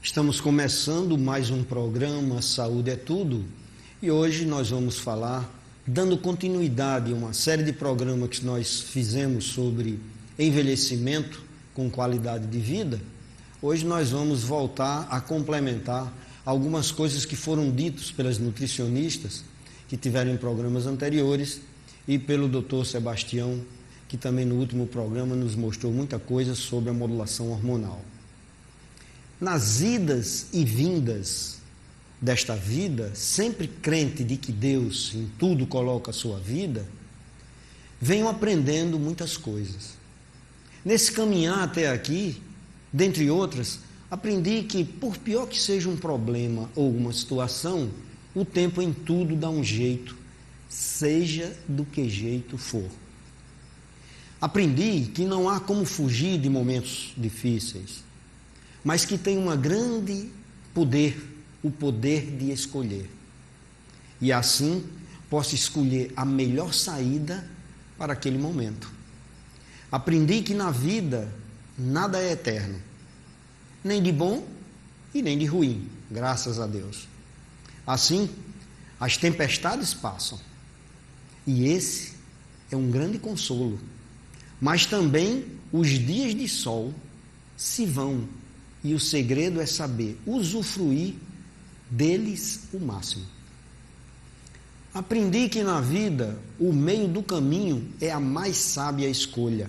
Estamos começando mais um programa Saúde é Tudo e hoje nós vamos falar, dando continuidade a uma série de programas que nós fizemos sobre envelhecimento com qualidade de vida. Hoje nós vamos voltar a complementar algumas coisas que foram ditas pelas nutricionistas que tiveram em programas anteriores e pelo Dr. Sebastião, que também no último programa nos mostrou muita coisa sobre a modulação hormonal. Nas idas e vindas desta vida, sempre crente de que Deus em tudo coloca a sua vida, venho aprendendo muitas coisas. Nesse caminhar até aqui, dentre outras, aprendi que, por pior que seja um problema ou uma situação, o tempo em tudo dá um jeito, seja do que jeito for. Aprendi que não há como fugir de momentos difíceis, mas que tem um grande poder, o poder de escolher. E assim, posso escolher a melhor saída para aquele momento. Aprendi que na vida, nada é eterno, nem de bom e nem de ruim, graças a Deus. Assim, as tempestades passam, e esse é um grande consolo. Mas também os dias de sol se vão, e o segredo é saber usufruir deles o máximo. Aprendi que na vida o meio do caminho é a mais sábia escolha.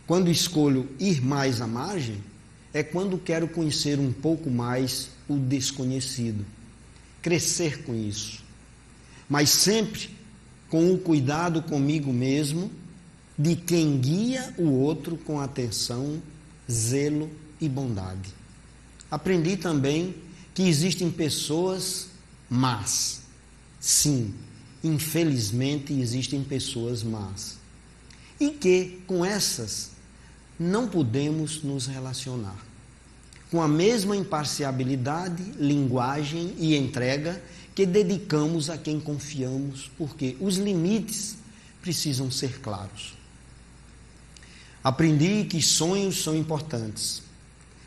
Quando escolho ir mais à margem, é quando quero conhecer um pouco mais o desconhecido, crescer com isso, mas sempre com o cuidado comigo mesmo, de quem guia o outro com atenção, zelo e bondade. Aprendi também que existem pessoas más. Sim, infelizmente existem pessoas más. E que com essas não podemos nos relacionar. Com a mesma imparcialidade, linguagem e entrega que dedicamos a quem confiamos, porque os limites precisam ser claros. Aprendi que sonhos são importantes.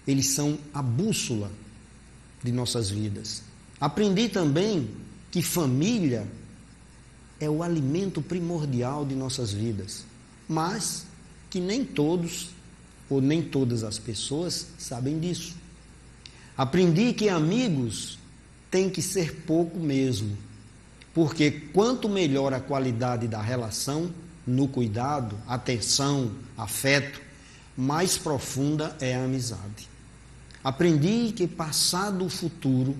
Eles são a bússola de nossas vidas. Aprendi também que família é o alimento primordial de nossas vidas, mas que nem todos ou nem todas as pessoas sabem disso. Aprendi que amigos têm que ser pouco mesmo, porque quanto melhor a qualidade da relação, no cuidado, atenção, afeto, mais profunda é a amizade. Aprendi que passado e futuro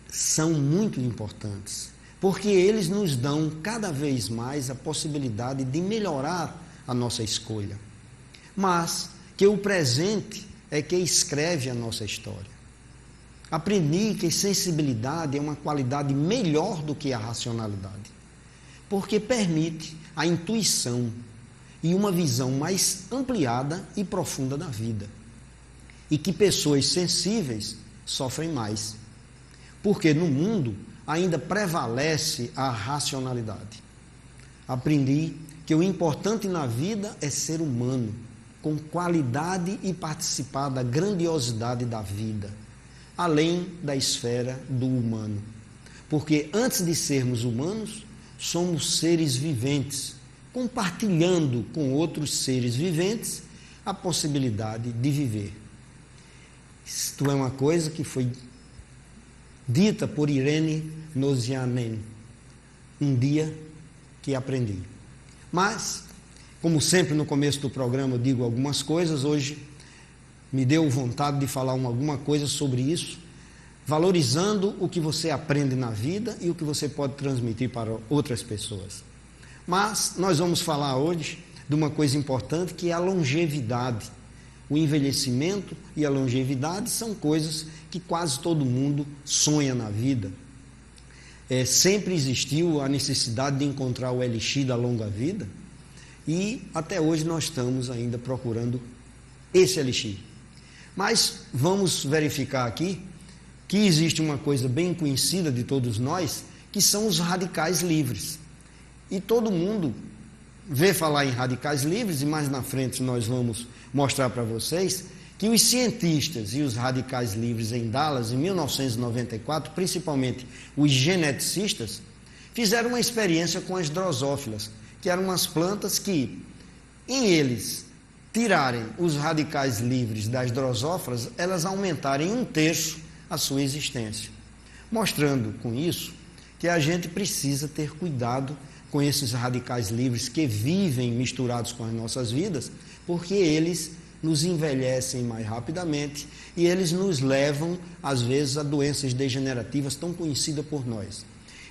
são muito importantes, porque eles nos dão cada vez mais a possibilidade de melhorar a nossa escolha, mas que o presente é que escreve a nossa história. Aprendi que sensibilidade é uma qualidade melhor do que a racionalidade, porque permite a intuição e uma visão mais ampliada e profunda da vida. E que pessoas sensíveis sofrem mais, porque no mundo ainda prevalece a racionalidade. Aprendi que o importante na vida é ser humano, com qualidade e participar da grandiosidade da vida, além da esfera do humano. Porque antes de sermos humanos, somos seres viventes, compartilhando com outros seres viventes a possibilidade de viver. Isto é uma coisa que foi dita por Irene Nozianen, um dia que aprendi. Mas, como sempre no começo do programa eu digo algumas coisas, hoje me deu vontade de falar alguma coisa sobre isso, valorizando o que você aprende na vida e o que você pode transmitir para outras pessoas. Mas nós vamos falar hoje de uma coisa importante, que é a longevidade. O envelhecimento e a longevidade são coisas que quase todo mundo sonha na vida. Sempre existiu a necessidade de encontrar o elixir da longa vida e até hoje nós estamos ainda procurando esse elixir. Mas vamos verificar aqui que existe uma coisa bem conhecida de todos nós, que são os radicais livres. E todo mundo vê falar em radicais livres, e mais na frente nós vamos mostrar para vocês que os cientistas e os radicais livres em Dallas, em 1994, principalmente os geneticistas, fizeram uma experiência com as drosófilas, que eram umas plantas que, em eles tirarem os radicais livres das drosófilas, elas aumentarem 1/3 a sua existência. Mostrando com isso que a gente precisa ter cuidado com esses radicais livres que vivem misturados com as nossas vidas, porque eles nos envelhecem mais rapidamente e eles nos levam, às vezes, a doenças degenerativas tão conhecidas por nós.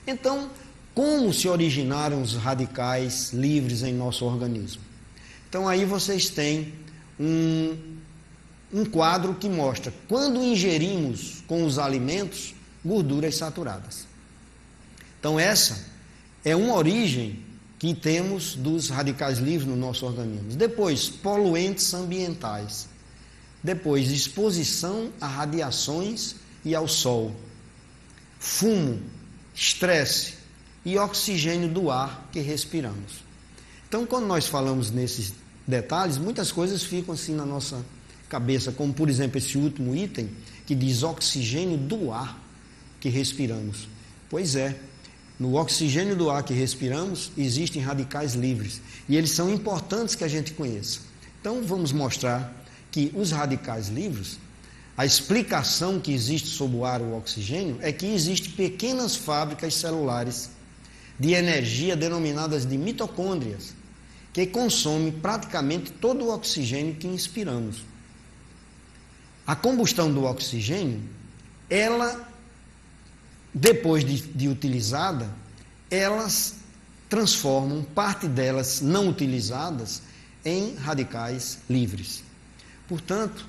Então, como se originaram os radicais livres em nosso organismo? Então, aí vocês têm um quadro que mostra quando ingerimos com os alimentos gorduras saturadas. Então, essa é uma origem que temos dos radicais livres no nosso organismo. Depois, poluentes ambientais. Depois, exposição a radiações e ao sol. Fumo, estresse e oxigênio do ar que respiramos. Então, quando nós falamos nesses detalhes, muitas coisas ficam assim na nossa cabeça, como, por exemplo, esse último item, que diz oxigênio do ar que respiramos. Pois é, no oxigênio do ar que respiramos, existem radicais livres, e eles são importantes que a gente conheça. Então, vamos mostrar que os radicais livres, a explicação que existe sobre o ar e o oxigênio é que existem pequenas fábricas celulares de energia denominadas de mitocôndrias, que consomem praticamente todo o oxigênio que inspiramos. A combustão do oxigênio, ela, depois de utilizada, elas transformam parte delas não utilizadas em radicais livres. Portanto,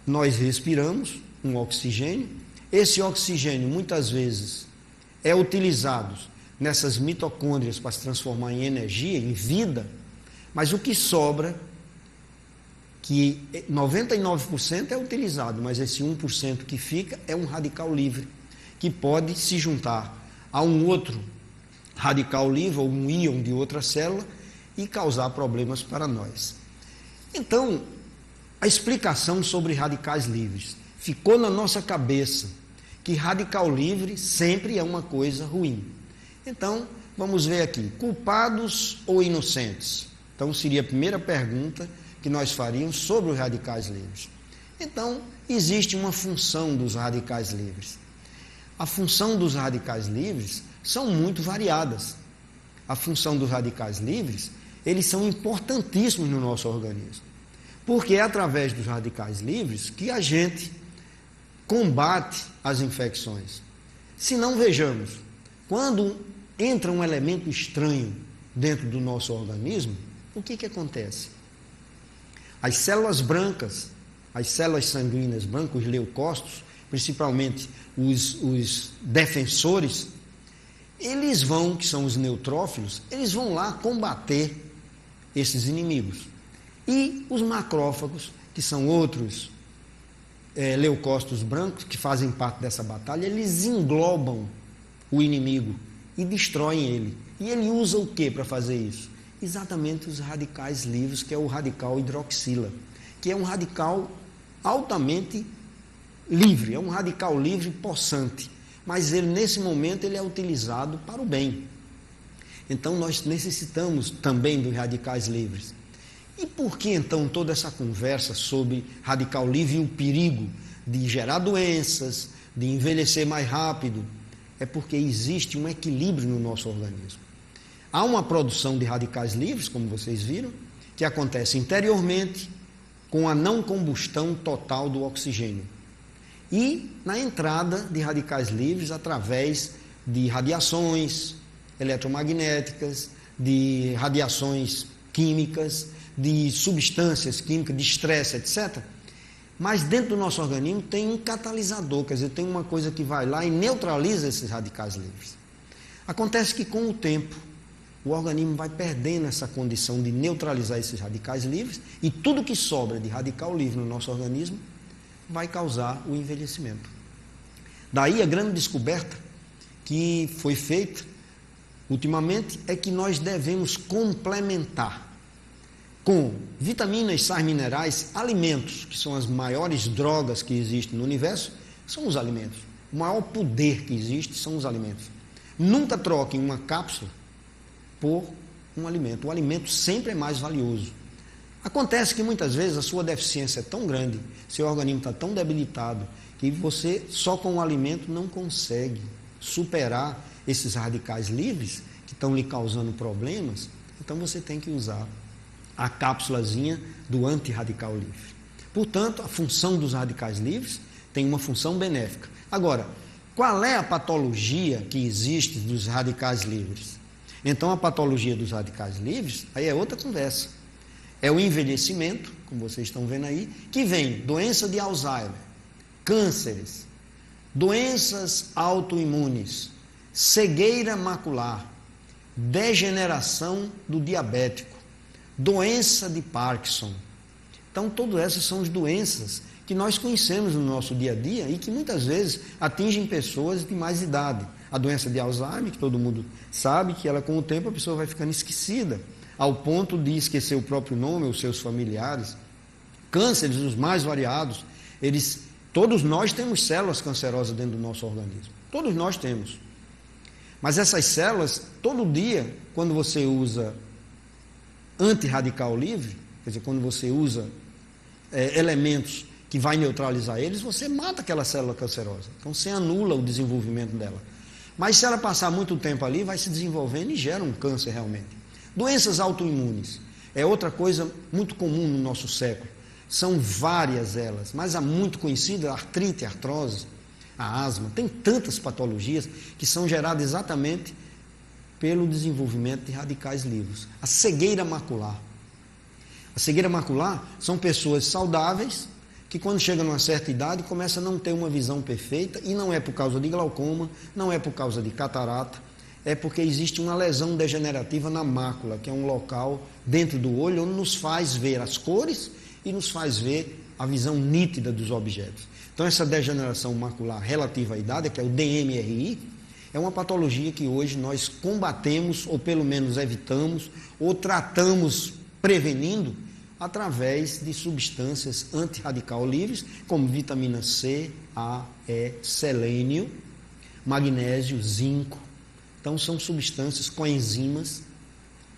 nós respiramos um oxigênio, esse oxigênio muitas vezes é utilizado nessas mitocôndrias para se transformar em energia, em vida, mas o que sobra, que 99% é utilizado, mas esse 1% que fica é um radical livre, que pode se juntar a um outro radical livre, ou um íon de outra célula, e causar problemas para nós. Então, a explicação sobre radicais livres. Ficou na nossa cabeça que radical livre sempre é uma coisa ruim. Então, vamos ver aqui, culpados ou inocentes? Então, seria a primeira pergunta que nós faríamos sobre os radicais livres. Então, existe uma função dos radicais livres. A função dos radicais livres são muito variadas. A função dos radicais livres, eles são importantíssimos no nosso organismo. Porque é através dos radicais livres que a gente combate as infecções. Se não, vejamos, quando entra um elemento estranho dentro do nosso organismo, o que acontece? As células brancas, as células sanguíneas brancas, os leucócitos, principalmente os defensores, eles vão, que são os neutrófilos, eles vão lá combater esses inimigos. E os macrófagos, que são outros leucócitos brancos, que fazem parte dessa batalha, eles englobam o inimigo e destroem ele. E ele usa o que para fazer isso? Exatamente os radicais livres, que é o radical hidroxila, que é um radical altamente livre, é um radical livre possante, mas ele, nesse momento, ele é utilizado para o bem. Então, nós necessitamos também dos radicais livres. E por que, então, toda essa conversa sobre radical livre e o perigo de gerar doenças, de envelhecer mais rápido? É porque existe um equilíbrio no nosso organismo. Há uma produção de radicais livres, como vocês viram, que acontece interiormente com a não combustão total do oxigênio. E na entrada de radicais livres através de radiações eletromagnéticas, de radiações químicas, de substâncias químicas, de estresse, etc. Mas dentro do nosso organismo tem um catalisador, quer dizer, tem uma coisa que vai lá e neutraliza esses radicais livres. Acontece que com o tempo, o organismo vai perdendo essa condição de neutralizar esses radicais livres e tudo que sobra de radical livre no nosso organismo vai causar o envelhecimento. Daí a grande descoberta que foi feita ultimamente é que nós devemos complementar com vitaminas, sais minerais, alimentos, que são as maiores drogas que existem no universo, são os alimentos. O maior poder que existe são os alimentos. Nunca troquem uma cápsula por um alimento. O alimento sempre é mais valioso. Acontece que muitas vezes a sua deficiência é tão grande, seu organismo está tão debilitado, que você só com o alimento não consegue superar esses radicais livres que estão lhe causando problemas. Então você tem que usar a cápsulazinha do antirradical livre. Portanto, a função dos radicais livres tem uma função benéfica. Agora, qual é a patologia que existe dos radicais livres? Então, a patologia dos radicais livres, aí é outra conversa. É o envelhecimento, como vocês estão vendo aí, que vem doença de Alzheimer, cânceres, doenças autoimunes, cegueira macular, degeneração do diabético, doença de Parkinson. Então, todas essas são as doenças que nós conhecemos no nosso dia a dia e que muitas vezes atingem pessoas de mais idade. A doença de Alzheimer, que todo mundo sabe que ela, com o tempo, a pessoa vai ficando esquecida, ao ponto de esquecer o próprio nome, os seus familiares. Cânceres, os mais variados, todos nós temos células cancerosas dentro do nosso organismo. Todos nós temos. Mas essas células, todo dia, quando você usa antirradical livre, quer dizer, quando você usa elementos que vai neutralizar eles, você mata aquela célula cancerosa. Então você anula o desenvolvimento dela. Mas se ela passar muito tempo ali, vai se desenvolvendo e gera um câncer realmente. Doenças autoimunes é outra coisa muito comum no nosso século. São várias elas, mas a muito conhecida, a artrite, a artrose, a asma, tem tantas patologias que são geradas exatamente pelo desenvolvimento de radicais livres. A cegueira macular. A cegueira macular são pessoas saudáveis que quando chegam a uma certa idade começam a não ter uma visão perfeita, e não é por causa de glaucoma, não é por causa de catarata, é porque existe uma lesão degenerativa na mácula, que é um local dentro do olho onde nos faz ver as cores e nos faz ver a visão nítida dos objetos. Então essa degeneração macular relativa à idade, que é o DMRI, é uma patologia que hoje nós combatemos, ou pelo menos evitamos, ou tratamos prevenindo, através de substâncias antirradical livres, como vitamina C, A, E, selênio, magnésio, zinco. Então são substâncias com enzimas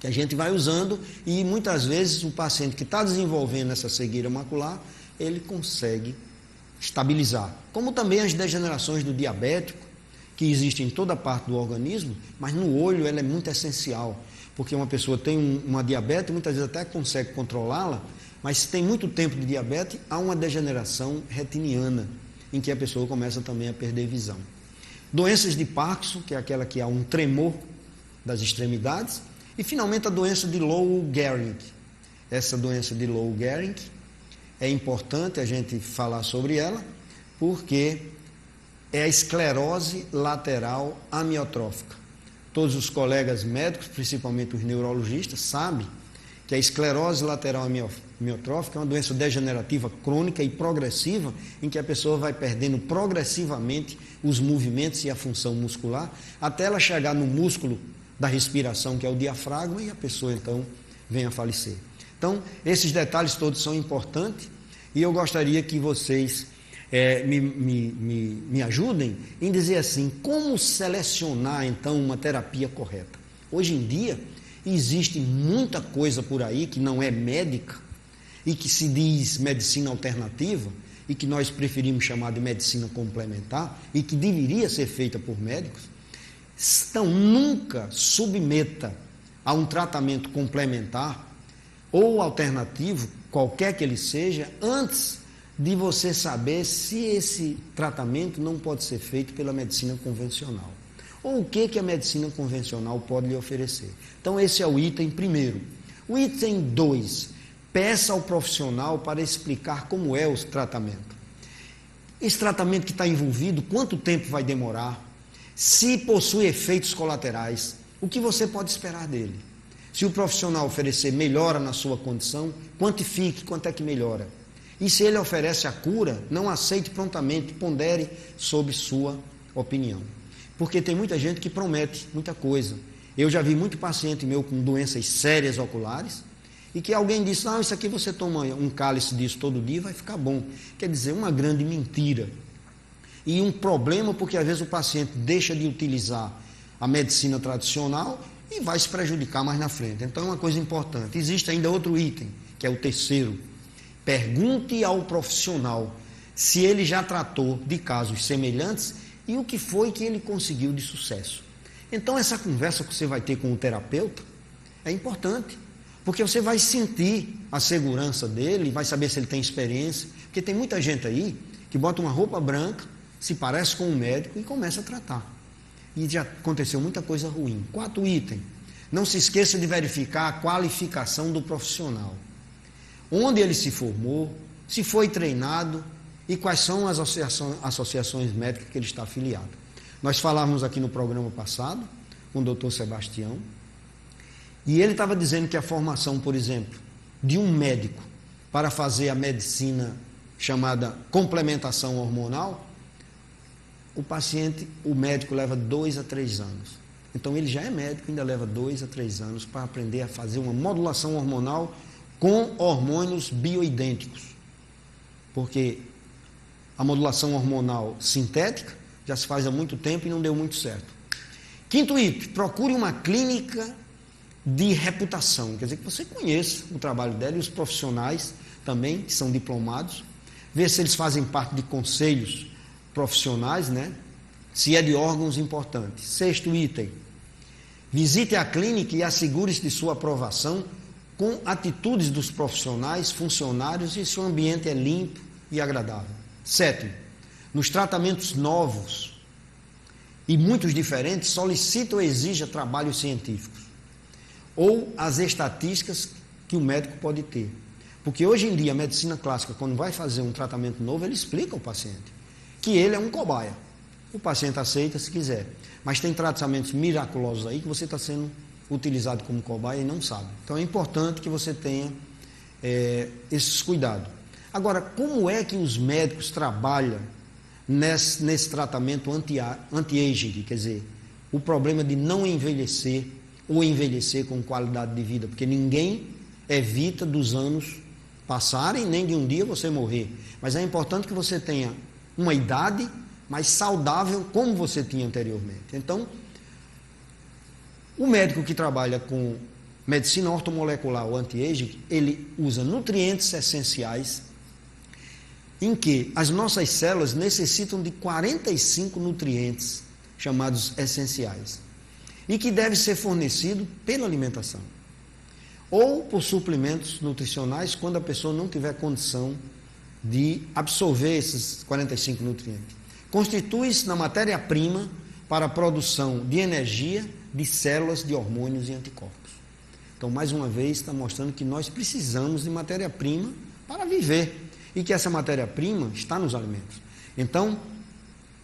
que a gente vai usando, e muitas vezes o paciente que está desenvolvendo essa cegueira macular, ele consegue estabilizar. Como também as degenerações do diabético, que existem em toda parte do organismo, mas no olho ela é muito essencial, porque uma pessoa tem uma diabetes, muitas vezes até consegue controlá-la, mas se tem muito tempo de diabetes, há uma degeneração retiniana, em que a pessoa começa também a perder visão. Doenças de Parkinson, que é aquela que há um tremor das extremidades, e finalmente a doença de Lou Gehrig. Essa doença de Lou Gehrig é importante a gente falar sobre ela, porque é a esclerose lateral amiotrófica. Todos os colegas médicos, principalmente os neurologistas, sabem que a esclerose lateral amiotrófica é uma doença degenerativa crônica e progressiva, em que a pessoa vai perdendo progressivamente os movimentos e a função muscular, até ela chegar no músculo da respiração, que é o diafragma, e a pessoa então vem a falecer. Então, esses detalhes todos são importantes, e eu gostaria que vocês me ajudem em dizer assim, como selecionar então uma terapia correta. Hoje em dia existe muita coisa por aí que não é médica e que se diz medicina alternativa e que nós preferimos chamar de medicina complementar e que deveria ser feita por médicos. Então nunca submeta a um tratamento complementar ou alternativo, qualquer que ele seja, antes de você saber se esse tratamento não pode ser feito pela medicina convencional. Ou o que a medicina convencional pode lhe oferecer. Então esse é o item primeiro. O item 2, peça ao profissional para explicar como é o tratamento. Esse tratamento que está envolvido, quanto tempo vai demorar, se possui efeitos colaterais, o que você pode esperar dele. Se o profissional oferecer melhora na sua condição, quantifique quanto é que melhora. E se ele oferece a cura, não aceite prontamente, pondere sobre sua opinião. Porque tem muita gente que promete muita coisa. Eu já vi muito paciente meu com doenças sérias oculares e que alguém disse, não, isso aqui você toma um cálice disso todo dia, vai ficar bom. Quer dizer, uma grande mentira. E um problema, porque às vezes o paciente deixa de utilizar a medicina tradicional e vai se prejudicar mais na frente. Então é uma coisa importante. Existe ainda outro item, que é o terceiro. Pergunte ao profissional se ele já tratou de casos semelhantes e o que foi que ele conseguiu de sucesso. Então essa conversa que você vai ter com o terapeuta é importante, porque você vai sentir a segurança dele, vai saber se ele tem experiência, porque tem muita gente aí que bota uma roupa branca, se parece com um médico e começa a tratar. E já aconteceu muita coisa ruim. 4 itens. Não se esqueça de verificar a qualificação do profissional. Onde ele se formou, se foi treinado e quais são as associações médicas que ele está afiliado. Nós falávamos aqui no programa passado com o doutor Sebastião, e ele estava dizendo que a formação, por exemplo, de um médico para fazer a medicina chamada complementação hormonal, o médico leva 2 a 3 anos. Então ele já é médico, ainda leva 2 a 3 anos para aprender a fazer uma modulação hormonal com hormônios bioidênticos. Porque a modulação hormonal sintética já se faz há muito tempo e não deu muito certo. 5º item, procure uma clínica de reputação, quer dizer que você conheça o trabalho dela e os profissionais também, que são diplomados, ver se eles fazem parte de conselhos profissionais, né? Se é de órgãos importantes. 6º item, visite a clínica e assegure-se de sua aprovação com atitudes dos profissionais, funcionários e se o ambiente é limpo e agradável. 7º, nos tratamentos novos e muitos diferentes, solicite ou exija trabalhos científicos ou as estatísticas que o médico pode ter. Porque hoje em dia a medicina clássica, quando vai fazer um tratamento novo, ele explica ao paciente que ele é um cobaia. O paciente aceita se quiser, mas tem tratamentos miraculosos aí que você está sendo utilizado como cobaia e não sabe. Então é importante que você tenha esses cuidados. Agora, como é que os médicos trabalham nesse tratamento anti-aging, quer dizer, o problema de não envelhecer ou envelhecer com qualidade de vida, porque ninguém evita dos anos passarem, nem de um dia você morrer, mas é importante que você tenha uma idade mais saudável como você tinha anteriormente. Então, o médico que trabalha com medicina ortomolecular ou anti-aging, ele usa nutrientes essenciais em que as nossas células necessitam de 45 nutrientes chamados essenciais e que deve ser fornecido pela alimentação ou por suplementos nutricionais quando a pessoa não tiver condição de absorver esses 45 nutrientes. Constitui-se na matéria-prima para a produção de energia de células, de hormônios e anticorpos. Então, mais uma vez, está mostrando que nós precisamos de matéria-prima para viver e que essa matéria-prima está nos alimentos. Então,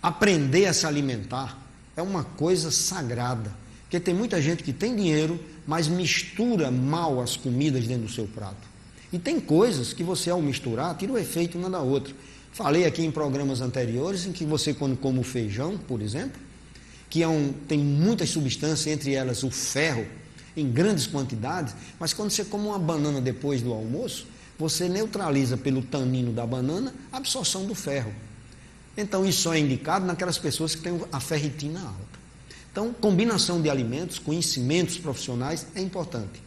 aprender a se alimentar é uma coisa sagrada, porque tem muita gente que tem dinheiro, mas mistura mal as comidas dentro do seu prato. E tem coisas que você, ao misturar, tira o efeito uma da outra. Falei aqui em programas anteriores em que você, quando come o feijão, por exemplo, que tem muitas substâncias, entre elas o ferro, em grandes quantidades, mas quando você come uma banana depois do almoço, você neutraliza pelo tanino da banana a absorção do ferro. Então isso só é indicado naquelas pessoas que têm a ferritina alta. Então, combinação de alimentos, conhecimentos profissionais é importante.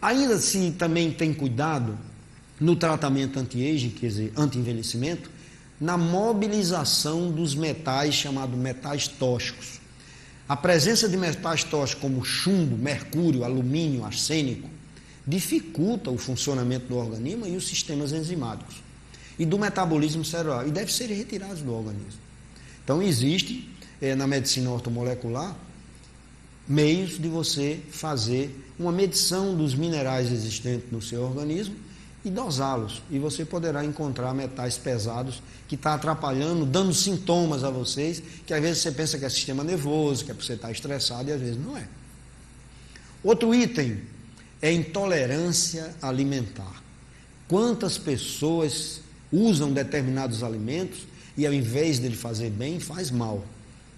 Ainda se também tem cuidado no tratamento anti-aging, quer dizer, anti-envelhecimento, na mobilização dos metais chamados metais tóxicos. A presença de metais tóxicos como chumbo, mercúrio, alumínio, arsênico, dificulta o funcionamento do organismo e os sistemas enzimáticos e do metabolismo cerebral e deve ser retirados do organismo. Então existe na medicina ortomolecular meios de você fazer uma medição dos minerais existentes no seu organismo e dosá-los. E você poderá encontrar metais pesados que estão atrapalhando, dando sintomas a vocês, que às vezes você pensa que é sistema nervoso, que é porque você está estressado e às vezes não é. Outro item é intolerância alimentar. Quantas pessoas usam determinados alimentos e ao invés dele fazer bem, faz mal.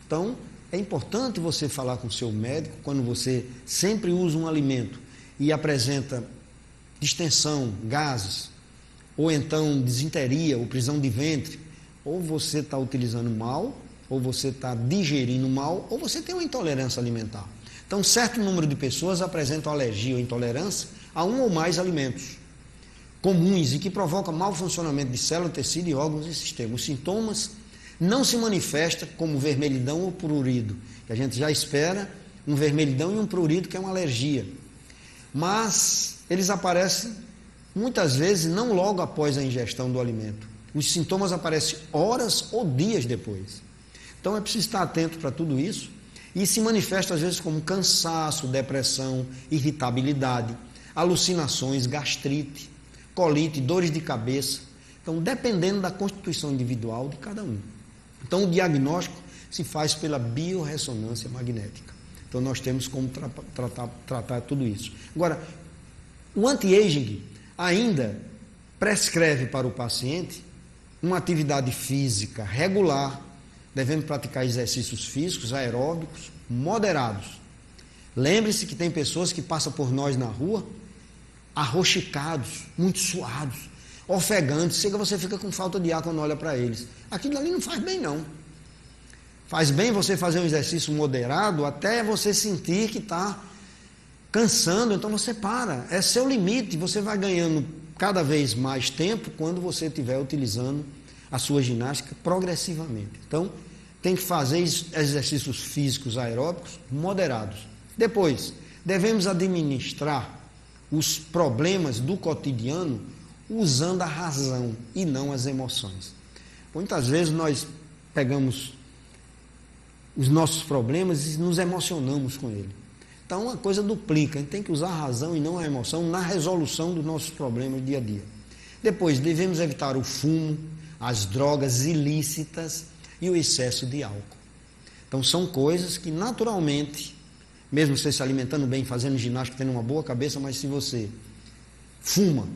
Então, é importante você falar com o seu médico quando você sempre usa um alimento e apresenta distensão, gases, ou então disenteria ou prisão de ventre, ou você está utilizando mal, ou você está digerindo mal, ou você tem uma intolerância alimentar. Então, certo número de pessoas apresentam alergia ou intolerância a um ou mais alimentos comuns e que provocam mau funcionamento de célula, tecido e órgãos e sistemas. Os sintomas não se manifestam como vermelhidão ou prurido, que a gente já espera um vermelhidão e um prurido, que é uma alergia. Mas eles aparecem muitas vezes não logo após a ingestão do alimento. Os sintomas aparecem horas ou dias depois. Então é preciso estar atento para tudo isso e se manifesta às vezes como cansaço, depressão, irritabilidade, alucinações, gastrite, colite, dores de cabeça. Então, dependendo da constituição individual de cada um. Então, o diagnóstico se faz pela biorressonância magnética. Então, nós temos como tratar tudo isso. Agora, o anti-aging ainda prescreve para o paciente uma atividade física regular, devendo praticar exercícios físicos aeróbicos moderados. Lembre-se que tem pessoas que passam por nós na rua arroxicados, muito suados, ofegantes, chega você fica com falta de ar quando olha para eles. Aquilo ali não faz bem não. Faz bem você fazer um exercício moderado até você sentir que está cansando, então você para. É seu limite, você vai ganhando cada vez mais tempo quando você estiver utilizando a sua ginástica progressivamente. Então, tem que fazer exercícios físicos aeróbicos moderados. Depois, devemos administrar os problemas do cotidiano usando a razão e não as emoções. Muitas vezes nós pegamos os nossos problemas e nos emocionamos com ele. Então a coisa duplica, a gente tem que usar a razão e não a emoção na resolução dos nossos problemas dia a dia. Depois, devemos evitar o fumo, as drogas ilícitas e o excesso de álcool. Então são coisas que naturalmente, mesmo você se alimentando bem, fazendo ginástica, tendo uma boa cabeça, mas se você fuma,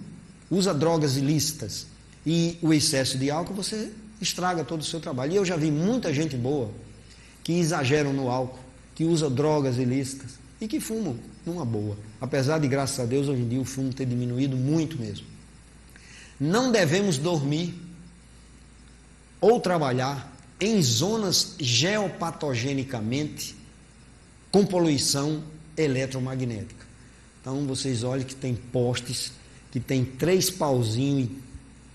usa drogas ilícitas e o excesso de álcool, você estraga todo o seu trabalho. E eu já vi muita gente boa que exageram no álcool, que usa drogas ilícitas e que fumam numa boa. Apesar de, graças a Deus, hoje em dia o fumo ter diminuído muito mesmo. Não devemos dormir ou trabalhar em zonas geopatogenicamente com poluição eletromagnética. Então vocês olhem que tem postes, que tem 3 pauzinhos e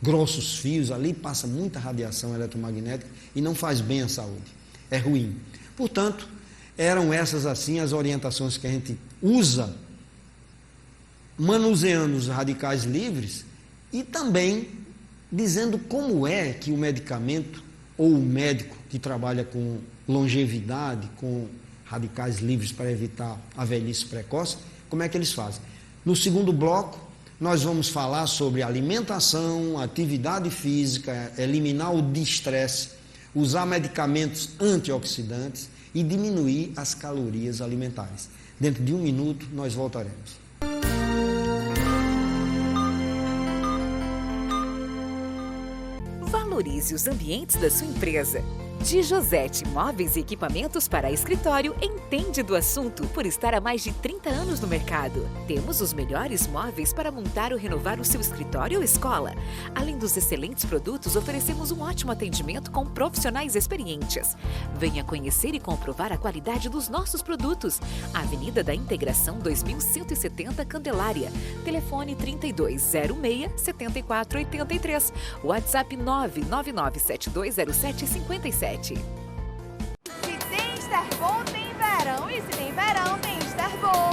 grossos fios, ali passa muita radiação eletromagnética e não faz bem à saúde, é ruim. Portanto, eram essas assim as orientações que a gente usa, manuseando os radicais livres e também dizendo como é que o medicamento ou o médico que trabalha com longevidade, com radicais livres para evitar a velhice precoce, como é que eles fazem? No segundo bloco, nós vamos falar sobre alimentação, atividade física, eliminar o estresse, usar medicamentos antioxidantes e diminuir as calorias alimentares. Dentro de 1 minuto, nós voltaremos. Valorize os ambientes da sua empresa. De Josete Móveis e Equipamentos para Escritório entende do assunto por estar há mais de 30 anos no mercado. Temos os melhores móveis para montar ou renovar o seu escritório ou escola. Além dos excelentes produtos, oferecemos um ótimo atendimento com profissionais experientes. Venha conhecer e comprovar a qualidade dos nossos produtos. Avenida da Integração 2170 Candelária. Telefone 3206-7483. WhatsApp 999720757. Se tem Esterbom, tem verão. E se tem verão, tem Esterbom.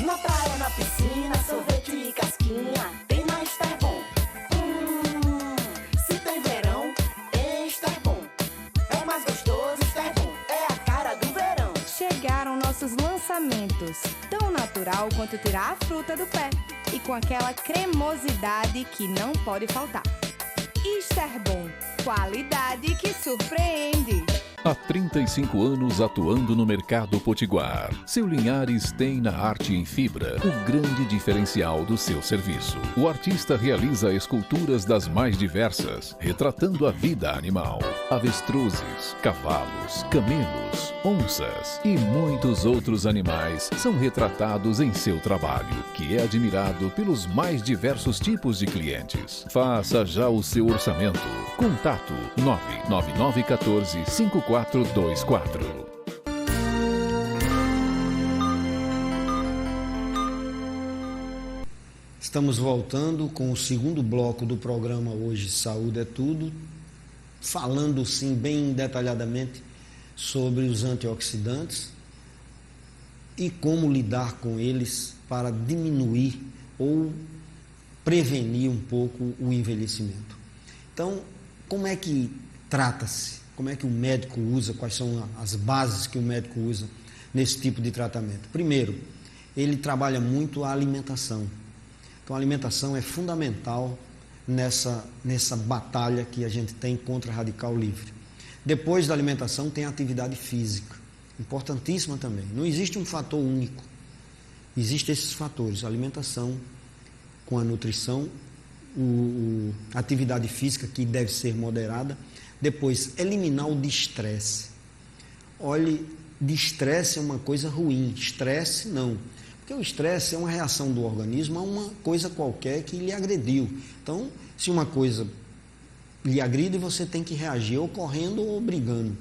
Na praia, na piscina, sorvete e casquinha, tem na Esterbom. Se tem verão, tem Esterbom. É mais gostoso, Esterbom, é a cara do verão. Chegaram nossos lançamentos, tão natural quanto tirar a fruta do pé. E com aquela cremosidade que não pode faltar. Esterbom, qualidade que surpreende. Há 35 anos atuando no mercado potiguar, seu Linhares tem na arte em fibra o grande diferencial do seu serviço. O artista realiza esculturas das mais diversas, retratando a vida animal. Avestruzes, cavalos, camelos, onças e muitos outros animais são retratados em seu trabalho, que é admirado pelos mais diversos tipos de clientes. Faça já o seu orçamento. Contato 99914-5424. Estamos voltando com o segundo bloco do programa hoje, Saúde é Tudo, falando sim bem detalhadamente sobre os antioxidantes e como lidar com eles para diminuir ou prevenir um pouco o envelhecimento. Então, como é que trata-se? Como é que o médico usa? Quais são as bases que o médico usa nesse tipo de tratamento? Primeiro, ele trabalha muito a alimentação. Então, a alimentação é fundamental nessa batalha que a gente tem contra a radical livre. Depois da alimentação, tem a atividade física, importantíssima também. Não existe um fator único. Existem esses fatores, a alimentação com a nutrição, a atividade física, que deve ser moderada. Depois, eliminar o estresse. Olhe, de estresse é uma coisa ruim, estresse não. Porque o estresse é uma reação do organismo a uma coisa qualquer que lhe agrediu. Então, se uma coisa lhe agride, você tem que reagir ou correndo ou brigando.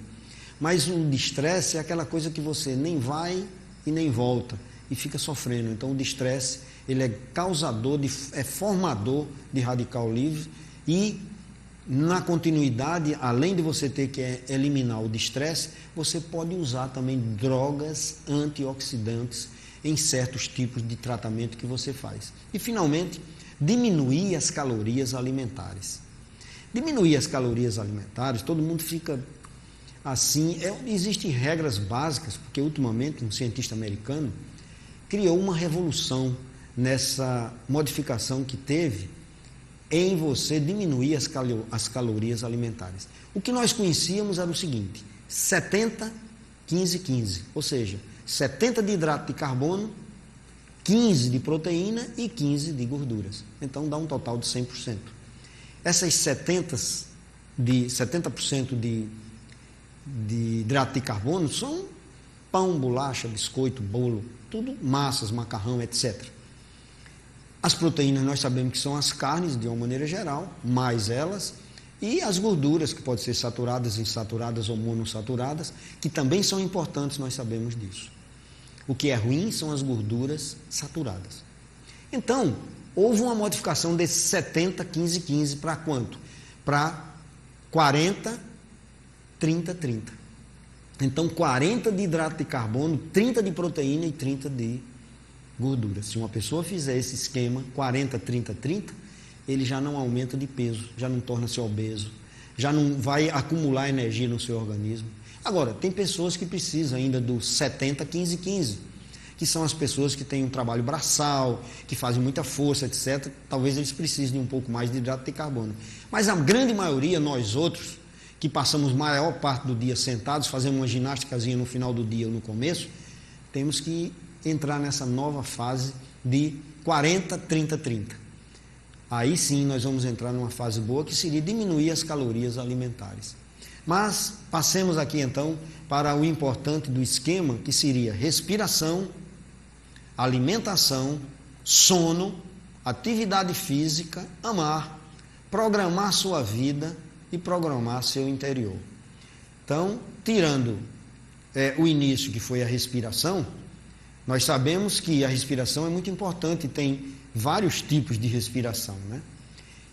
Mas o estresse é aquela coisa que você nem vai e nem volta e fica sofrendo. Então, o estresse, ele é causador, é formador de radical livre e na continuidade, além de você ter que eliminar o estresse, você pode usar também drogas antioxidantes em certos tipos de tratamento que você faz. E, finalmente, diminuir as calorias alimentares. Diminuir as calorias alimentares, todo mundo fica assim. Existem regras básicas, porque ultimamente um cientista americano criou uma revolução nessa modificação que teve em você diminuir as calorias alimentares. O que nós conhecíamos era o seguinte: 70, 15, 15, ou seja, 70 de hidrato de carbono, 15 de proteína e 15 de gorduras. Então dá um total de 100%. Essas 70% de hidrato de carbono são pão, bolacha, biscoito, bolo, tudo massas, macarrão, etc. As proteínas nós sabemos que são as carnes, de uma maneira geral, mais elas, e as gorduras, que podem ser saturadas, insaturadas ou monossaturadas, que também são importantes, nós sabemos disso. O que é ruim são as gorduras saturadas. Então, houve uma modificação desse 70, 15, 15 para quanto? Para 40, 30, 30. Então, 40 de hidrato de carbono, 30 de proteína e 30 de gordura. Se uma pessoa fizer esse esquema 40, 30, 30, ele já não aumenta de peso, já não torna-se obeso, já não vai acumular energia no seu organismo. Agora, tem pessoas que precisam ainda do 70, 15, 15, que são as pessoas que têm um trabalho braçal, que fazem muita força, etc. Talvez eles precisem de um pouco mais de hidrato de carbono. Mas a grande maioria, nós outros, que passamos a maior parte do dia sentados, fazemos uma ginásticazinha no final do dia ou no começo, temos que entrar nessa nova fase de 40, 30, 30. Aí sim nós vamos entrar numa fase boa, que seria diminuir as calorias alimentares. Mas passemos aqui então para o importante do esquema, que seria respiração, alimentação, sono, atividade física, amar, programar sua vida e programar seu interior. Então, tirando o início, que foi a respiração, nós sabemos que a respiração é muito importante, tem vários tipos de respiração, né?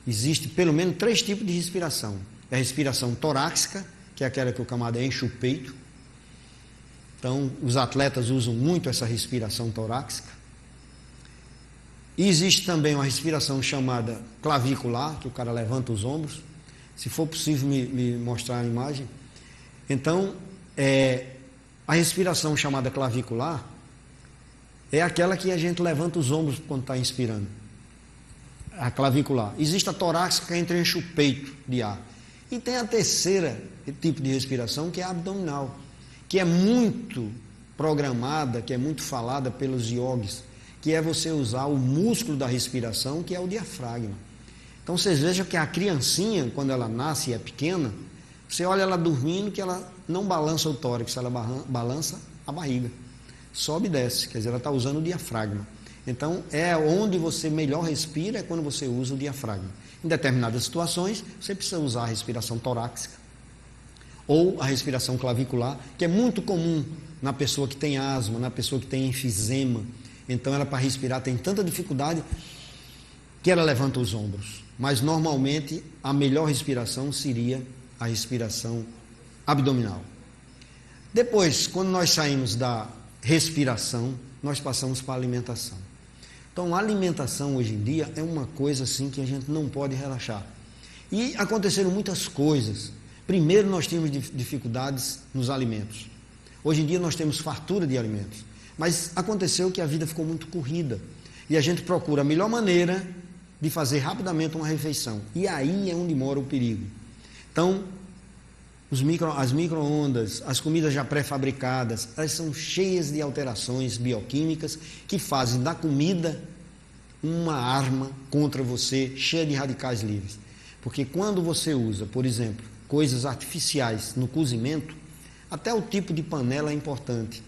Existe pelo menos 3 tipos de respiração. É a respiração torácica, que é aquela que o camarada enche o peito. Então, os atletas usam muito essa respiração torácica. E existe também uma respiração chamada clavicular, que o cara levanta os ombros. Se for possível me mostrar a imagem. Então, a respiração chamada clavicular é aquela que a gente levanta os ombros quando está inspirando. A clavicular. Existe a torácica, que enche o peito de ar. E tem a terceira tipo de respiração, que é a abdominal, que é muito programada, que é muito falada pelos yogis, que é você usar o músculo da respiração, que é o diafragma. Então vocês vejam que a criancinha, quando ela nasce e é pequena, você olha ela dormindo, que ela não balança o tórax, ela balança a barriga. Sobe e desce, quer dizer, ela está usando o diafragma. Então, é onde você melhor respira, é quando você usa o diafragma. Em determinadas situações, você precisa usar a respiração torácica ou a respiração clavicular, que é muito comum na pessoa que tem asma, na pessoa que tem enfisema. Então, ela para respirar tem tanta dificuldade que ela levanta os ombros. Mas, normalmente, a melhor respiração seria a respiração abdominal. Depois, quando nós saímos da respiração, nós passamos para a alimentação. Então, a alimentação hoje em dia é uma coisa assim que a gente não pode relaxar. E aconteceram muitas coisas. Primeiro, nós tínhamos dificuldades nos alimentos. Hoje em dia nós temos fartura de alimentos. Mas aconteceu que a vida ficou muito corrida. E a gente procura a melhor maneira de fazer rapidamente uma refeição. E aí é onde mora o perigo. Então, as micro-ondas, as comidas já pré-fabricadas, elas são cheias de alterações bioquímicas que fazem da comida uma arma contra você, cheia de radicais livres. Porque quando você usa, por exemplo, coisas artificiais no cozimento, até o tipo de panela é importante.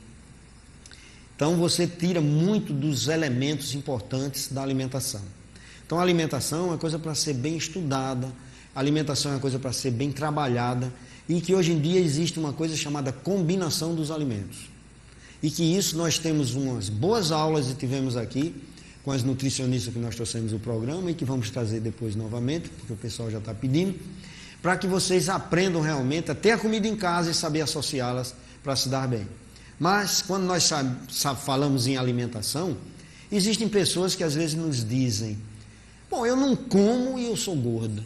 Então você tira muito dos elementos importantes da alimentação. Então a alimentação é uma coisa para ser bem estudada, a alimentação é uma coisa para ser bem trabalhada, e que hoje em dia existe uma coisa chamada combinação dos alimentos. E que isso nós temos umas boas aulas e tivemos aqui com as nutricionistas que nós trouxemos o programa e que vamos trazer depois novamente, porque o pessoal já está pedindo, para que vocês aprendam realmente a ter a comida em casa e saber associá-las para se dar bem. Mas quando nós falamos em alimentação, existem pessoas que às vezes nos dizem: bom, eu não como e eu sou gorda.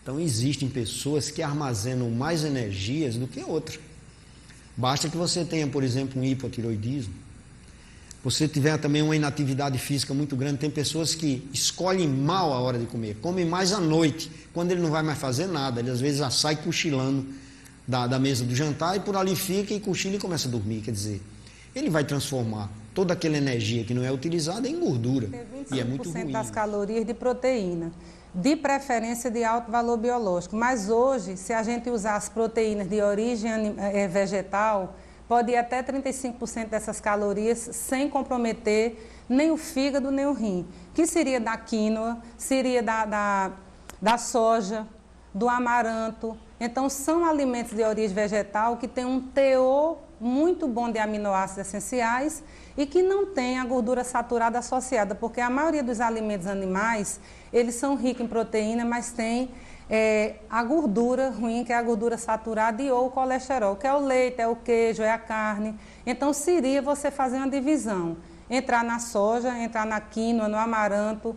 Então existem pessoas que armazenam mais energias do que outra. Basta que você tenha, por exemplo, um hipotiroidismo, você tiver também uma inatividade física muito grande. Tem pessoas que escolhem mal a hora de comer, comem mais à noite, quando ele não vai mais fazer nada. Ele às vezes já sai cochilando da mesa do jantar e por ali fica e cochila e começa a dormir. Quer dizer, ele vai transformar toda aquela energia que não é utilizada em gordura. E é muito ruim. 25% das calorias de proteína, de preferência de alto valor biológico. Mas hoje, se a gente usar as proteínas de origem vegetal, pode ir até 35% dessas calorias sem comprometer nem o fígado nem o rim. Que seria da quinoa, seria da soja, do amaranto. Então, são alimentos de origem vegetal que têm um teor muito bom de aminoácidos essenciais e que não tem a gordura saturada associada, porque a maioria dos alimentos animais, eles são ricos em proteína, mas tem a gordura ruim, que é a gordura saturada, e ou o colesterol, que é o leite, é o queijo, é a carne. Então, seria você fazer uma divisão, entrar na soja, entrar na quinoa, no amaranto,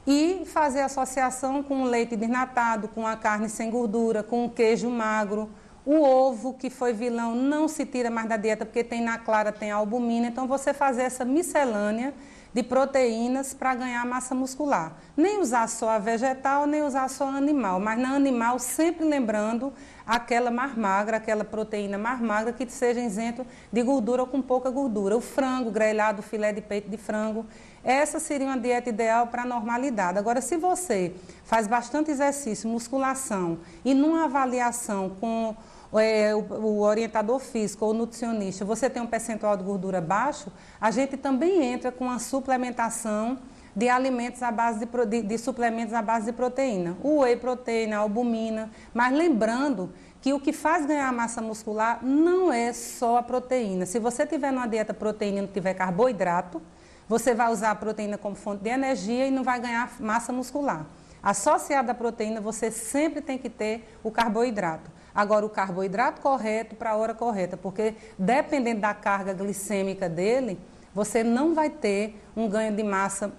e fazer associação com o leite desnatado, com a carne sem gordura, com o queijo magro. O ovo, que foi vilão, não se tira mais da dieta, porque tem na clara, tem albumina. Então, você fazer essa miscelânea de proteínas para ganhar massa muscular. Nem usar só a vegetal, nem usar só a animal, mas na animal sempre lembrando aquela mais magra, aquela proteína mais magra que seja isento de gordura ou com pouca gordura. O frango grelhado, o filé de peito de frango, essa seria uma dieta ideal para a normalidade. Agora, se você faz bastante exercício, musculação, e numa avaliação com o orientador físico ou nutricionista, você tem um percentual de gordura baixo, a gente também entra com a suplementação de alimentos à base de suplementos à base de proteína. O whey proteína, a albumina, mas lembrando que o que faz ganhar massa muscular não é só a proteína. Se você tiver numa dieta proteína e não tiver carboidrato, você vai usar a proteína como fonte de energia e não vai ganhar massa muscular. Associado à proteína, você sempre tem que ter o carboidrato. Agora, o carboidrato correto para a hora correta, porque dependendo da carga glicêmica dele, você não vai ter um ganho de massa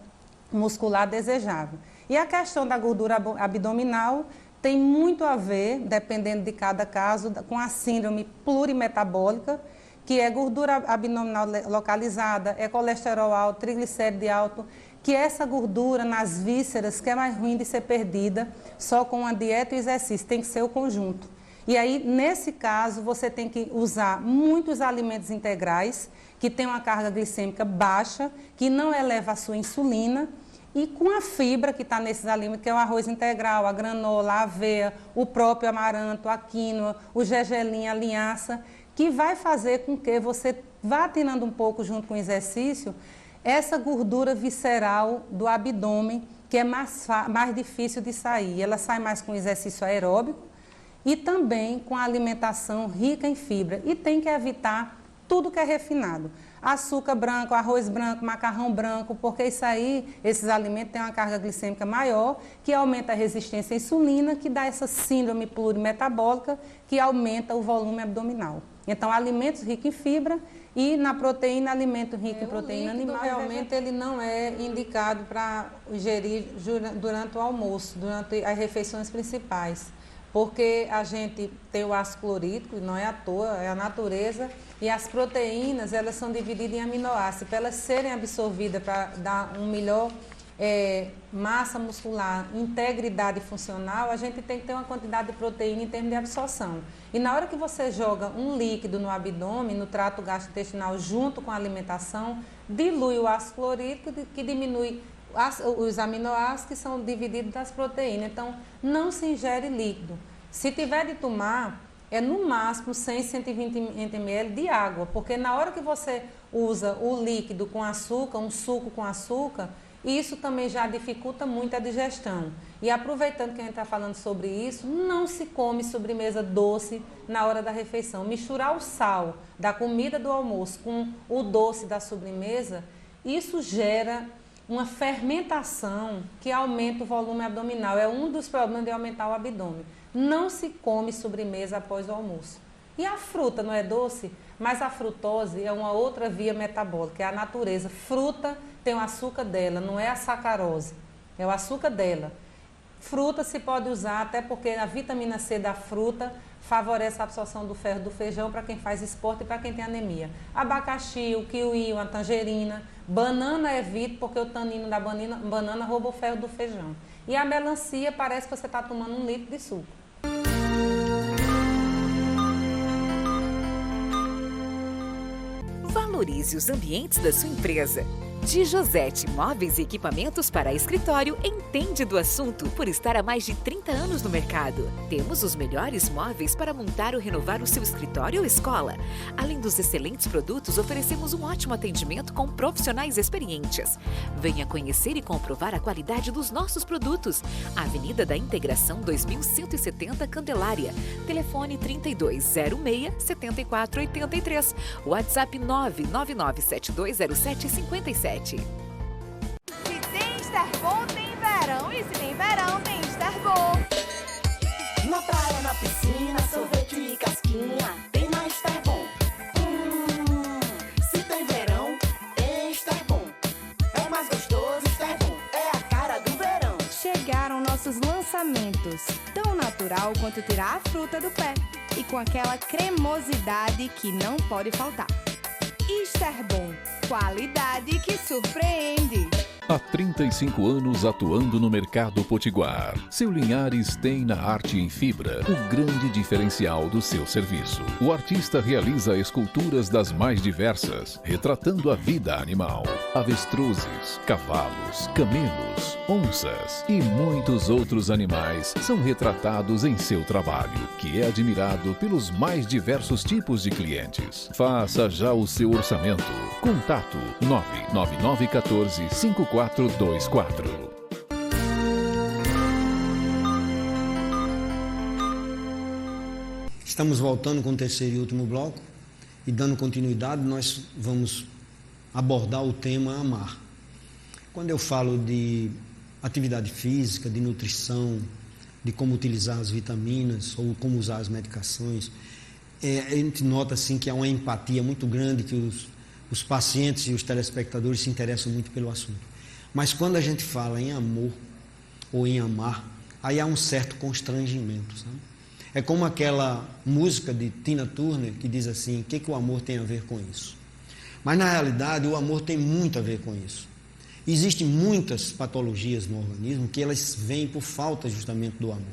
muscular desejável. E a questão da gordura abdominal tem muito a ver, dependendo de cada caso, com a síndrome plurimetabólica, que é gordura abdominal localizada, é colesterol alto, triglicéride alto, que essa gordura nas vísceras, que é mais ruim de ser perdida só com a dieta e o exercício, tem que ser o conjunto. E aí, nesse caso, você tem que usar muitos alimentos integrais, que tem uma carga glicêmica baixa, que não eleva a sua insulina, e com a fibra que está nesses alimentos, que é o arroz integral, a granola, a aveia, o próprio amaranto, a quinoa, o gergelim, a linhaça, que vai fazer com que você vá tirando um pouco junto com o exercício essa gordura visceral do abdômen, que é mais difícil de sair. Ela sai mais com exercício aeróbico e também com a alimentação rica em fibra. E tem que evitar tudo que é refinado. Açúcar branco, arroz branco, macarrão branco, porque isso aí, esses alimentos têm uma carga glicêmica maior, que aumenta a resistência à insulina, que dá essa síndrome plurimetabólica, que aumenta o volume abdominal. Então, alimentos ricos em fibra e na proteína, alimento rico em proteína animal. Realmente ele não é indicado para ingerir durante o almoço, durante as refeições principais, porque a gente tem o ácido clorídrico, não é à toa, é a natureza, e as proteínas, elas são divididas em aminoácidos. Para elas serem absorvidas, para dar um melhor massa muscular, integridade funcional, a gente tem que ter uma quantidade de proteína em termos de absorção. E na hora que você joga um líquido no abdômen, no trato gastrointestinal, junto com a alimentação, dilui o ácido clorídrico, que diminui os aminoácidos, que são divididos das proteínas. Então, não se ingere líquido. Se tiver de tomar, é no máximo 100, 120 ml de água, porque na hora que você usa o líquido com açúcar, um suco com açúcar, isso também já dificulta muito a digestão. E aproveitando que a gente está falando sobre isso, não se come sobremesa doce na hora da refeição. Misturar o sal da comida do almoço com o doce da sobremesa, isso gera uma fermentação que aumenta o volume abdominal. É um dos problemas de aumentar o abdômen. Não se come sobremesa após o almoço. E a fruta não é doce, mas a frutose é uma outra via metabólica, é a natureza. Fruta tem o açúcar dela, não é a sacarose, é o açúcar dela. Fruta se pode usar, até porque a vitamina C da fruta favorece a absorção do ferro do feijão para quem faz esporte e para quem tem anemia. Abacaxi, o kiwi, a tangerina, banana evite, porque o tanino da banana rouba o ferro do feijão. E a melancia parece que você está tomando 1 litro de suco. Valorize os ambientes da sua empresa. De Josete Móveis e Equipamentos para Escritório entende do assunto por estar há mais de 30 anos no mercado. Temos os melhores móveis para montar ou renovar o seu escritório ou escola. Além dos excelentes produtos, oferecemos um ótimo atendimento com profissionais experientes. Venha conhecer e comprovar a qualidade dos nossos produtos. Avenida da Integração 2170 Candelária. Telefone 3206-7483. WhatsApp 999720757. Se tem Esterbom, tem verão. E se tem verão, tem Esterbom. Na praia, na piscina, sorvete e casquinha, tem mais Esterbom. Se tem verão, tem Esterbom. É mais gostoso, Esterbom, é a cara do verão. Chegaram nossos lançamentos, tão natural quanto tirar a fruta do pé. E com aquela cremosidade que não pode faltar. Esterbom, qualidade que surpreende. Há 35 anos atuando no mercado potiguar, seu Linhares tem na arte em fibra o grande diferencial do seu serviço. O artista realiza esculturas das mais diversas, retratando a vida animal. Avestruzes, cavalos, camelos, onças e muitos outros animais são retratados em seu trabalho, que é admirado pelos mais diversos tipos de clientes. Faça já o seu orçamento. Contato 99914-5424. Estamos voltando com o terceiro e último bloco e dando continuidade, nós vamos abordar o tema amar. Quando eu falo de atividade física, de nutrição, de como utilizar as vitaminas ou como usar as medicações, a gente nota assim que há uma empatia muito grande, que os pacientes e os telespectadores se interessam muito pelo assunto. Mas quando a gente fala em amor ou em amar, aí há um certo constrangimento, sabe? É como aquela música de Tina Turner que diz assim, o que o amor tem a ver com isso? Mas na realidade o amor tem muito a ver com isso. Existem muitas patologias no organismo que elas vêm por falta justamente do amor.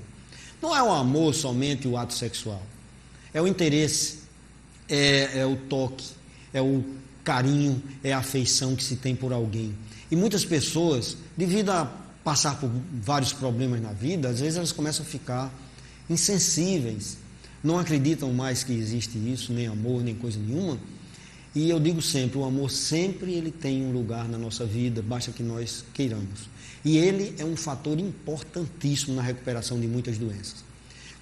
Não é o amor somente o ato sexual, é o interesse, é o toque, é o carinho, é a afeição que se tem por alguém. E muitas pessoas, devido a passar por vários problemas na vida, às vezes elas começam a ficar insensíveis, não acreditam mais que existe isso, nem amor, nem coisa nenhuma. E eu digo sempre, o amor sempre ele tem um lugar na nossa vida, basta que nós queiramos. E ele é um fator importantíssimo na recuperação de muitas doenças.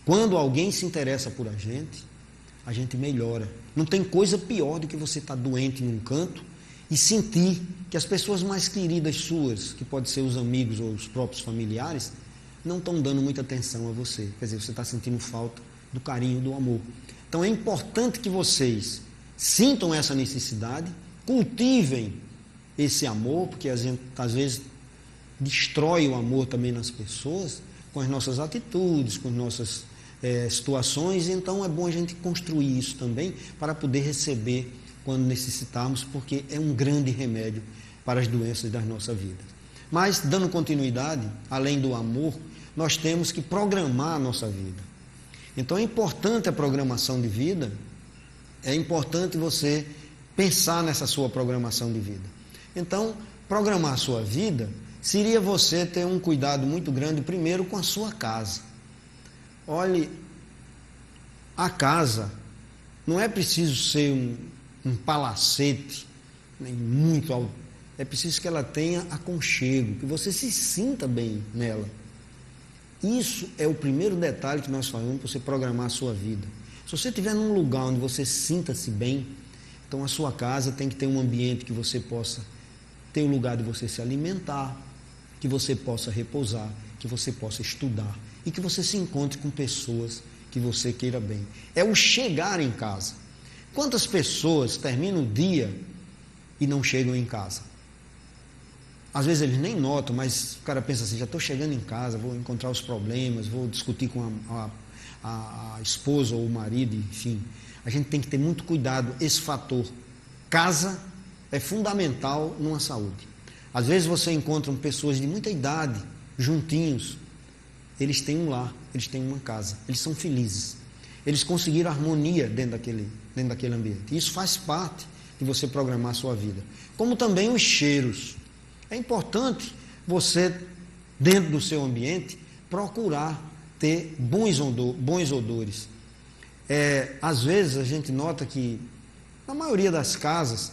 Quando alguém se interessa por a gente melhora. Não tem coisa pior do que você estar doente num canto e sentir que as pessoas mais queridas suas, que podem ser os amigos ou os próprios familiares, não estão dando muita atenção a você. Quer dizer, você está sentindo falta do carinho, do amor. Então é importante que vocês sintam essa necessidade, cultivem esse amor, porque a gente às vezes destrói o amor também nas pessoas, com as nossas atitudes, com as nossas situações. Então é bom a gente construir isso também, para poder receber quando necessitarmos, porque é um grande remédio para as doenças da nossa vida. Mas, dando continuidade, além do amor, nós temos que programar a nossa vida. Então é importante a programação de vida, é importante você pensar nessa sua programação de vida. Então, programar a sua vida seria você ter um cuidado muito grande, primeiro, com a sua casa. Olhe, a casa não é preciso ser um palacete, nem muito alto. É preciso que ela tenha aconchego, que você se sinta bem nela. Isso é o primeiro detalhe que nós falamos para você programar a sua vida. Se você estiver num lugar onde você sinta-se bem, então a sua casa tem que ter um ambiente que você possa ter um lugar de você se alimentar, que você possa repousar, que você possa estudar e que você se encontre com pessoas que você queira bem. É o chegar em casa. Quantas pessoas terminam o dia e não chegam em casa? Às vezes eles nem notam, mas o cara pensa assim, já estou chegando em casa, vou encontrar os problemas, vou discutir com a esposa ou o marido, enfim. A gente tem que ter muito cuidado, esse fator. Casa é fundamental numa saúde. Às vezes você encontra pessoas de muita idade, juntinhos, eles têm um lar, eles têm uma casa, eles são felizes. Eles conseguiram harmonia dentro daquele ambiente. Isso faz parte de você programar a sua vida. Como também os cheiros. É importante você, dentro do seu ambiente, procurar ter bons odores. Às vezes a gente nota que, na maioria das casas,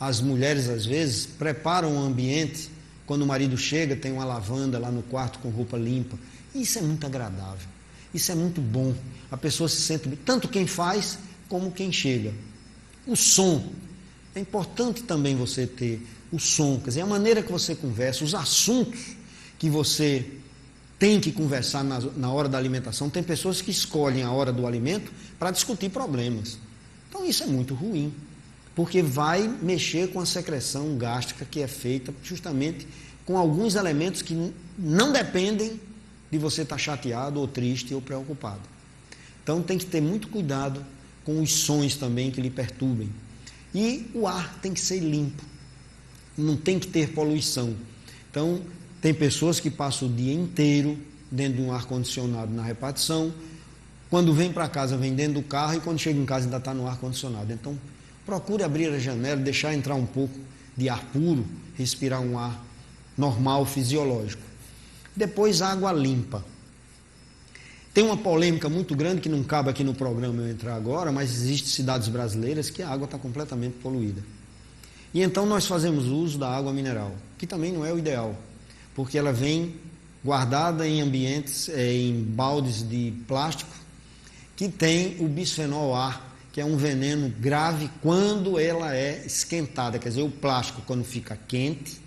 as mulheres às vezes preparam o ambiente, quando o marido chega, tem uma lavanda lá no quarto com roupa limpa. Isso é muito agradável, isso é muito bom. A pessoa se sente bem, tanto quem faz como quem chega. O som, é importante também você ter o som, quer dizer, a maneira que você conversa, os assuntos que você tem que conversar na hora da alimentação. Tem pessoas que escolhem a hora do alimento para discutir problemas. Então isso é muito ruim, porque vai mexer com a secreção gástrica que é feita justamente com alguns elementos que não dependem de você estar chateado ou triste ou preocupado. Então tem que ter muito cuidado com os sons também que lhe perturbem. E o ar tem que ser limpo, não tem que ter poluição. Então tem pessoas que passam o dia inteiro dentro de um ar-condicionado na repartição, quando vem para casa, vem dentro do carro, e quando chega em casa ainda está no ar-condicionado. Então procure abrir a janela, deixar entrar um pouco de ar puro, respirar um ar normal, fisiológico. Depois, água limpa. Tem uma polêmica muito grande que não cabe aqui no programa eu entrar agora, mas existem cidades brasileiras que a água está completamente poluída. E então nós fazemos uso da água mineral, que também não é o ideal, porque ela vem guardada em ambientes, em baldes de plástico, que tem o bisfenol A, que é um veneno grave quando ela é esquentada. Quer dizer, o plástico, quando fica quente,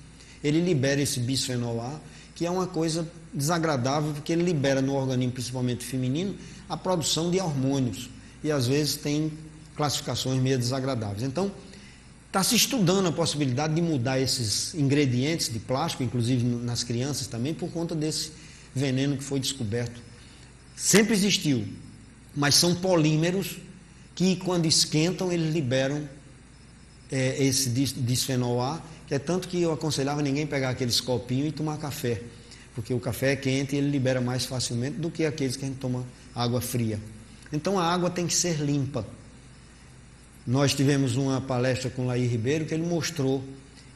ele libera esse bisfenol A, que é uma coisa desagradável, porque ele libera no organismo, principalmente feminino, a produção de hormônios. E às vezes tem classificações meio desagradáveis. Então, está se estudando a possibilidade de mudar esses ingredientes de plástico, inclusive nas crianças também, por conta desse veneno que foi descoberto. Sempre existiu, mas são polímeros que, quando esquentam, eles liberam esse bisfenol A, que é tanto que eu aconselhava ninguém pegar aqueles copinhos e tomar café, porque o café é quente e ele libera mais facilmente do que aqueles que a gente toma água fria. Então a água tem que ser limpa. Nós tivemos uma palestra com o Laí Ribeiro que ele mostrou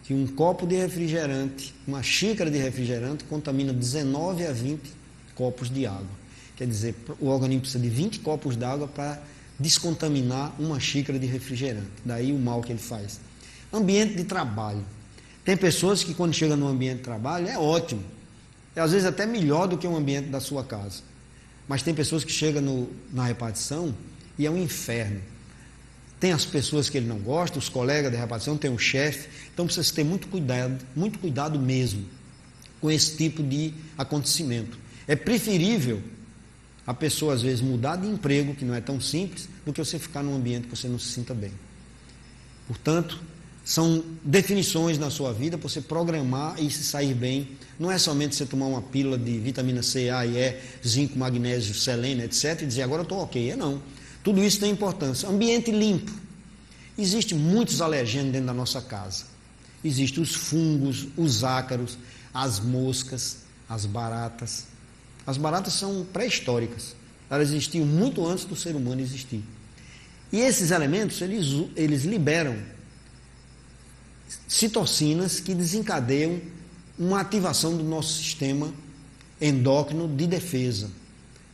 que um copo de refrigerante, uma xícara de refrigerante, contamina 19 a 20 copos de água. Quer dizer, o organismo precisa de 20 copos d'água para descontaminar uma xícara de refrigerante. Daí o mal que ele faz. Ambiente de trabalho. Tem pessoas que quando chegam no ambiente de trabalho é ótimo. É às vezes até melhor do que o ambiente da sua casa. Mas tem pessoas que chegam na repartição e é um inferno. Tem as pessoas que ele não gosta, os colegas da repartição, tem o chefe. Então precisa ter muito cuidado mesmo com esse tipo de acontecimento. É preferível a pessoa às vezes mudar de emprego, que não é tão simples, do que você ficar num ambiente que você não se sinta bem. Portanto, são definições na sua vida para você programar e se sair bem. Não é somente você tomar uma pílula de vitamina C, A e E, zinco, magnésio, selênio, etc. e dizer, agora eu estou ok. Não. Tudo isso tem importância. Ambiente limpo. Existem muitos alergênios dentro da nossa casa. Existem os fungos, os ácaros, as moscas, as baratas. As baratas são pré-históricas. Elas existiam muito antes do ser humano existir. E esses elementos, eles liberam citocinas que desencadeiam uma ativação do nosso sistema endócrino de defesa.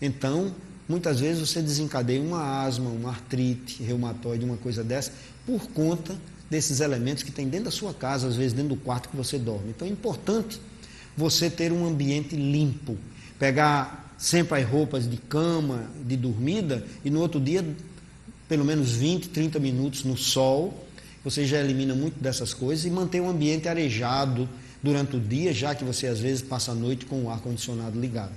Então, muitas vezes você desencadeia uma asma, uma artrite reumatoide, uma coisa dessa, por conta desses elementos que tem dentro da sua casa, às vezes dentro do quarto que você dorme. Então é importante você ter um ambiente limpo, pegar sempre as roupas de cama, de dormida, e no outro dia, pelo menos 20, 30 minutos no sol, você já elimina muito dessas coisas, e manter um ambiente arejado durante o dia, já que você às vezes passa a noite com o ar-condicionado ligado.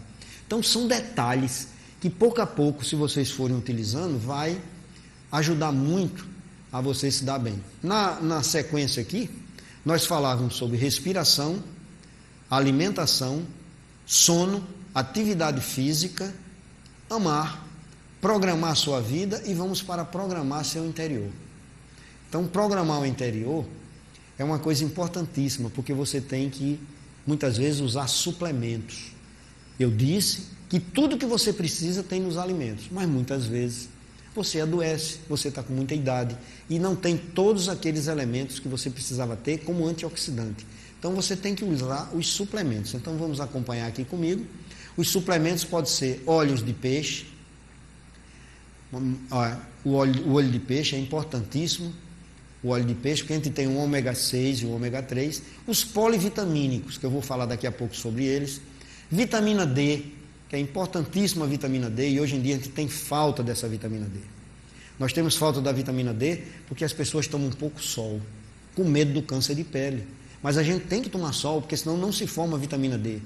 Então são detalhes que pouco a pouco, se vocês forem utilizando, vai ajudar muito a você se dar bem. Na sequência aqui, nós falávamos sobre respiração, alimentação, sono, atividade física, amar, programar a sua vida e vamos para programar seu interior. Então, programar o interior é uma coisa importantíssima, porque você tem que, muitas vezes, usar suplementos. Eu disse que tudo que você precisa tem nos alimentos, mas muitas vezes você adoece, você está com muita idade e não tem todos aqueles elementos que você precisava ter como antioxidante. Então você tem que usar os suplementos. Então vamos acompanhar aqui comigo. Os suplementos podem ser óleos de peixe. O óleo de peixe é importantíssimo. O óleo de peixe, porque a gente tem o ômega 6 e o ômega 3. Os polivitamínicos, que eu vou falar daqui a pouco sobre eles. Vitamina D, que é importantíssima a vitamina D, e hoje em dia a gente tem falta dessa vitamina D. Nós temos falta da vitamina D porque as pessoas tomam um pouco sol, com medo do câncer de pele. Mas a gente tem que tomar sol, porque senão não se forma a vitamina D.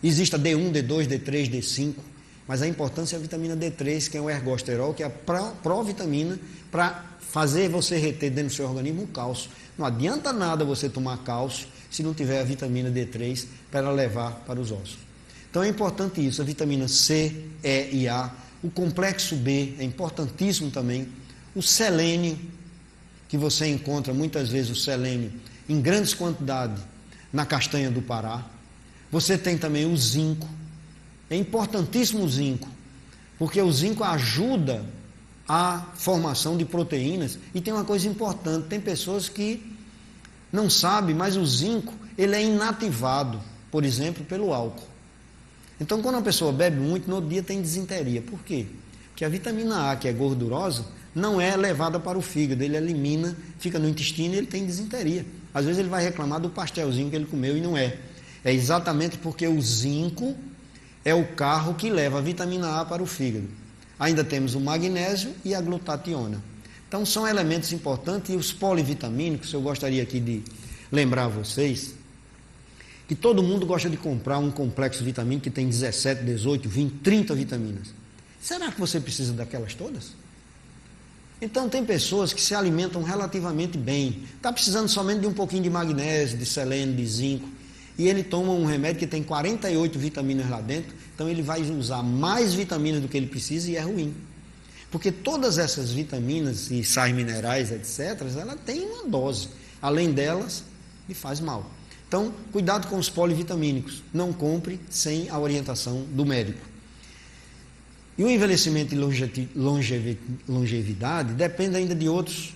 Existe a D1, D2, D3, D5, mas a importância é a vitamina D3, que é o ergosterol, que é a provitamina para fazer você reter dentro do seu organismo o cálcio. Não adianta nada você tomar cálcio se não tiver a vitamina D3 para ela levar para os ossos. Então é importante isso, a vitamina C, E e A, o complexo B é importantíssimo também, o selênio, que você encontra muitas vezes o selênio em grandes quantidades na castanha do Pará. Você tem também o zinco, é importantíssimo o zinco, porque o zinco ajuda a formação de proteínas, e tem uma coisa importante, tem pessoas que não sabem, mas o zinco, ele é inativado, por exemplo, pelo álcool. Então, quando a pessoa bebe muito, no outro dia tem disenteria. Por quê? Porque a vitamina A, que é gordurosa, não é levada para o fígado, ele elimina, fica no intestino e ele tem disenteria. Às vezes ele vai reclamar do pastelzinho que ele comeu e não é. É exatamente porque o zinco é o carro que leva a vitamina A para o fígado. Ainda temos o magnésio e a glutationa. Então, são elementos importantes, e os polivitamínicos, eu gostaria aqui de lembrar a vocês que todo mundo gosta de comprar um complexo vitamínico que tem 17, 18, 20, 30 vitaminas. Será que você precisa daquelas todas? Então tem pessoas que se alimentam relativamente bem, está precisando somente de um pouquinho de magnésio, de selênio, de zinco, e ele toma um remédio que tem 48 vitaminas lá dentro, então ele vai usar mais vitaminas do que ele precisa e é ruim. Porque todas essas vitaminas e sais minerais, etc., ela tem uma dose. Além delas, lhe faz mal. Então, cuidado com os polivitamínicos. Não compre sem a orientação do médico. E o envelhecimento e longevidade depende ainda de outros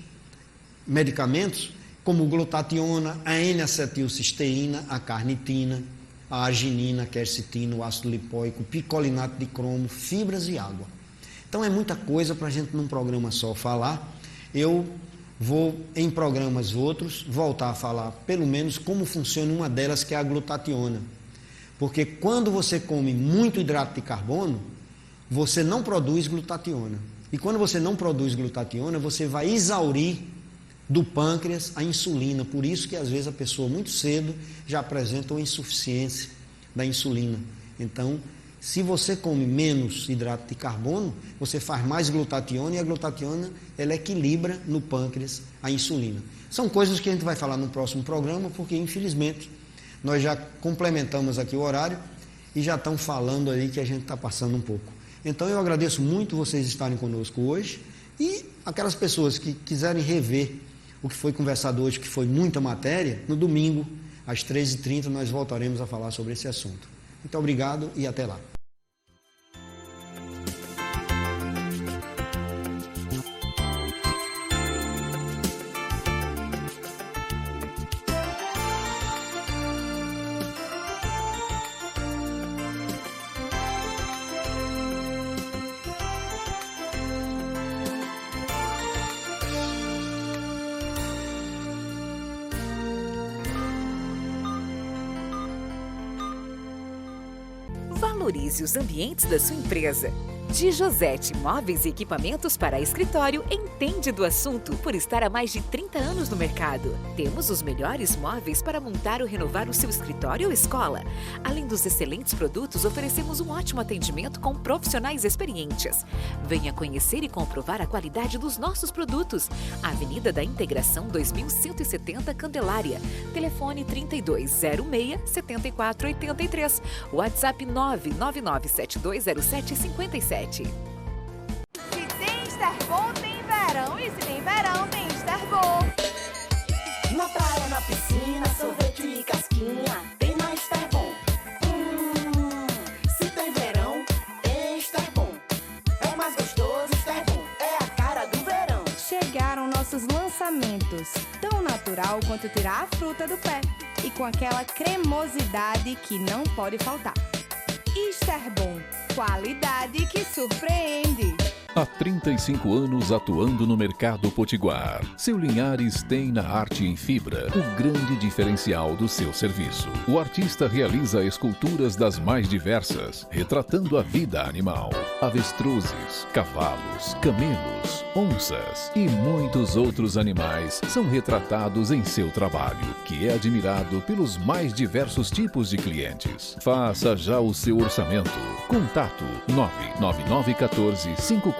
medicamentos, como glutationa, a N-acetilcisteína, a carnitina, a arginina, a quercetina, o ácido lipóico, picolinato de cromo, fibras e água. Então é muita coisa para a gente num programa só falar. Eu vou, em programas outros, voltar a falar pelo menos como funciona uma delas, que é a glutationa. Porque quando você come muito hidrato de carbono, você não produz glutationa. E quando você não produz glutationa, você vai exaurir do pâncreas a insulina. Por isso que às vezes a pessoa muito cedo já apresenta uma insuficiência da insulina. Então, se você come menos hidrato de carbono, você faz mais glutationa, e a glutationa ela equilibra no pâncreas a insulina. São coisas que a gente vai falar no próximo programa, porque infelizmente nós já complementamos aqui o horário e já estão falando aí que a gente está passando um pouco. Então eu agradeço muito vocês estarem conosco hoje, e aquelas pessoas que quiserem rever o que foi conversado hoje, que foi muita matéria, no domingo, às 13h30, nós voltaremos a falar sobre esse assunto. Muito obrigado e até lá. Valorize os ambientes da sua empresa. De Josete Móveis e Equipamentos para Escritório entende do assunto por estar há mais de 30 anos no mercado. Temos os melhores móveis para montar ou renovar o seu escritório ou escola. Além dos excelentes produtos, oferecemos um ótimo atendimento com profissionais experientes. Venha conhecer e comprovar a qualidade dos nossos produtos. Avenida da Integração 2170 Candelária. Telefone 3206-7483. WhatsApp 999720757. Se tem Esterbom, tem verão. E se tem verão, tem Esterbom. Na praia, na piscina, sorvete e casquinha, tem na Esterbom. Se tem verão, tem Esterbom. É mais gostoso, Esterbom, é a cara do verão. Chegaram nossos lançamentos, tão natural quanto tirar a fruta do pé. E com aquela cremosidade que não pode faltar. Esterbom, qualidade que surpreende. Há 35 anos atuando no mercado potiguar, seu Linhares tem na arte em fibra o grande diferencial do seu serviço. O artista realiza esculturas das mais diversas, retratando a vida animal. Avestruzes, cavalos, camelos, onças e muitos outros animais são retratados em seu trabalho, que é admirado pelos mais diversos tipos de clientes. Faça já o seu orçamento. Contato 99914-5424.